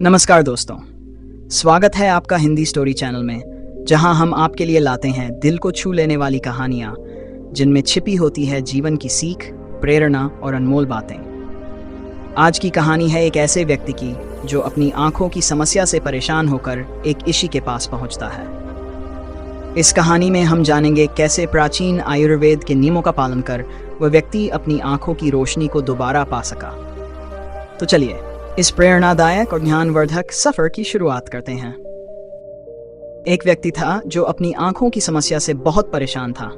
नमस्कार दोस्तों, स्वागत है आपका हिंदी स्टोरी चैनल में, जहां हम आपके लिए लाते हैं दिल को छू लेने वाली कहानियां जिनमें छिपी होती है जीवन की सीख, प्रेरणा और अनमोल बातें। आज की कहानी है एक ऐसे व्यक्ति की जो अपनी आंखों की समस्या से परेशान होकर एक ऋषि के पास पहुंचता है। इस कहानी में हम जानेंगे कैसे प्राचीन आयुर्वेद के नियमों का पालन कर वह व्यक्ति अपनी आंखों की रोशनी को दोबारा पा सका। तो चलिए इस प्रेरणादायक और ज्ञानवर्धक सफर की शुरुआत करते हैं। एक व्यक्ति था जो अपनी आंखों की समस्या से बहुत परेशान था।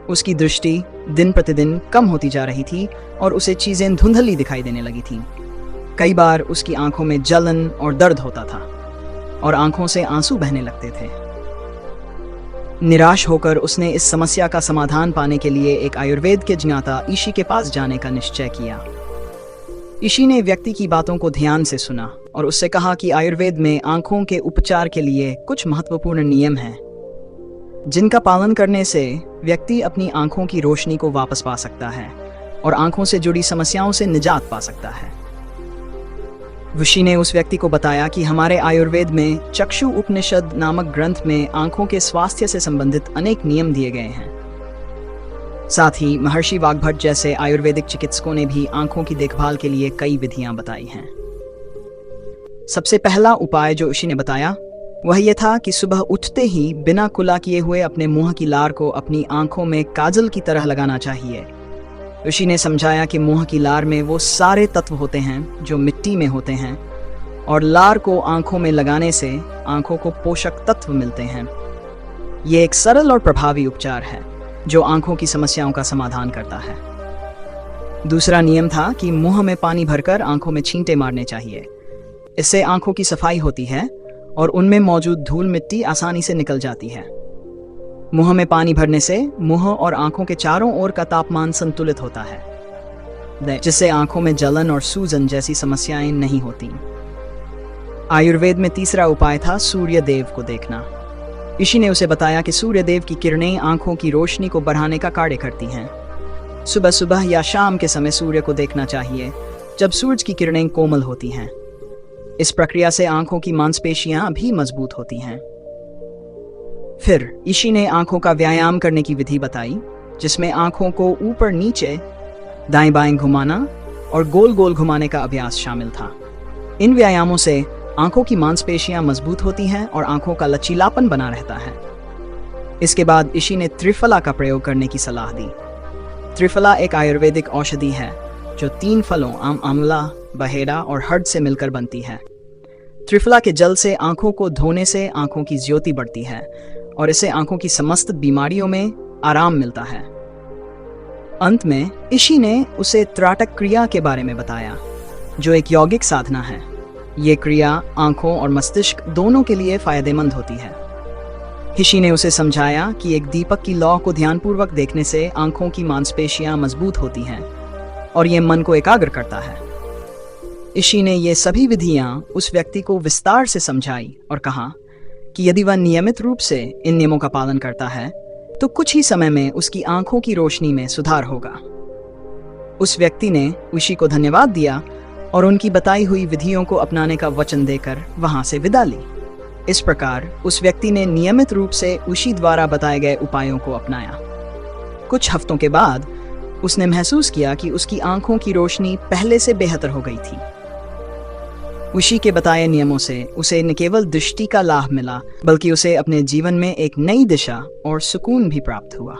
उसकी दृष्टि दिन प्रतिदिन कम होती जा रही थी और उसे चीजें धुंधली दिखाई देने लगी थीं। कई बार उसकी आंखों में जलन और दर्द होता था और आंखों से आंसू बहने लगते थे। निराश होकर उसने इस समस्या का समाधान पाने के लिए एक आयुर्वेद के ज्ञाता ऋषि के पास जाने का निश्चय किया। ऋषि ने व्यक्ति की बातों को ध्यान से सुना और उससे कहा कि आयुर्वेद में आंखों के उपचार के लिए कुछ महत्वपूर्ण नियम हैं, जिनका पालन करने से व्यक्ति अपनी आंखों की रोशनी को वापस पा सकता है और आंखों से जुड़ी समस्याओं से निजात पा सकता है। ऋषि ने उस व्यक्ति को बताया कि हमारे आयुर्वेद में चक्षु उपनिषद नामक ग्रंथ में आंखों के स्वास्थ्य से संबंधित अनेक नियम दिए गए हैं। साथ ही महर्षि वाग्भट जैसे आयुर्वेदिक चिकित्सकों ने भी आंखों की देखभाल के लिए कई विधियां बताई हैं। सबसे पहला उपाय जो ऋषि ने बताया वह यह था कि सुबह उठते ही बिना कुला किए हुए अपने मुंह की लार को अपनी आंखों में काजल की तरह लगाना चाहिए। ऋषि ने समझाया कि मुंह की लार में वो सारे तत्व होते हैं जो मिट्टी में होते हैं और लार को आंखों में लगाने से आंखों को पोषक तत्व मिलते हैं। ये एक सरल और प्रभावी उपचार है जो आंखों की समस्याओं का समाधान करता है। दूसरा नियम था कि मुंह में पानी भरकर आंखों में छींटे मारने चाहिए। इससे आंखों की सफाई होती है और उनमें मौजूद धूल मिट्टी आसानी से निकल जाती है। मुंह में पानी भरने से मुंह और आंखों के चारों ओर का तापमान संतुलित होता है, जिससे आंखों में जलन और सूजन जैसी समस्याएं नहीं होती। आयुर्वेद में तीसरा उपाय था सूर्य देव को देखना। ऋषि ने उसे बताया कि सूर्य देव की किरणें आंखों की रोशनी को बढ़ाने का कार्य करती हैं। सुबह सुबह या शाम के समय सूर्य को देखना चाहिए, जब सूरज की किरणें कोमल होती हैं। इस प्रक्रिया से आंखों की मांसपेशियां भी मजबूत होती हैं। फिर ऋषि ने आंखों का व्यायाम करने की विधि बताई, जिसमें आंखों को ऊपर नीचे, दाएं बाएं घुमाना और गोल गोल घुमाने का अभ्यास शामिल था। इन व्यायामों से आंखों की मांसपेशियां मजबूत होती हैं और आंखों का लचीलापन बना रहता है। इसके बाद ऋषि ने त्रिफला का प्रयोग करने की सलाह दी। त्रिफला एक आयुर्वेदिक औषधि है जो 3 फलों आंवला, बहेड़ा और हर्द से मिलकर बनती है। त्रिफला के जल से आंखों को धोने से आंखों की ज्योति बढ़ती है और इससे आंखों की समस्त बीमारियों में आराम मिलता है। अंत में ऋषि ने उसे त्राटक क्रिया के बारे में बताया, जो एक यौगिक साधना है। ये क्रिया आंखों और मस्तिष्क दोनों के लिए फायदेमंद होती है। ऋषि ने उसे समझाया कि एक दीपक की लौ को ध्यानपूर्वक देखने से आंखों की मांसपेशियां मजबूत होती हैं और ये मन को एकाग्र करता है। ऋषि ने ये सभी विधियां उस व्यक्ति को विस्तार से समझाई और कहा कि यदि वह नियमित रूप से इन नियमों का पालन करता है तो कुछ ही समय में उसकी आंखों की रोशनी में सुधार होगा। उस व्यक्ति ने ऋषि को धन्यवाद दिया और उनकी बताई हुई विधियों को अपनाने का वचन देकर वहां से विदा ली। इस प्रकार उस व्यक्ति ने नियमित रूप से ऋषि द्वारा बताए गए उपायों को अपनाया। कुछ हफ्तों के बाद उसने महसूस किया कि उसकी आंखों की रोशनी पहले से बेहतर हो गई थी। ऋषि के बताए नियमों से उसे न केवल दृष्टि का लाभ मिला, बल्कि उसे अपने जीवन में एक नई दिशा और सुकून भी प्राप्त हुआ।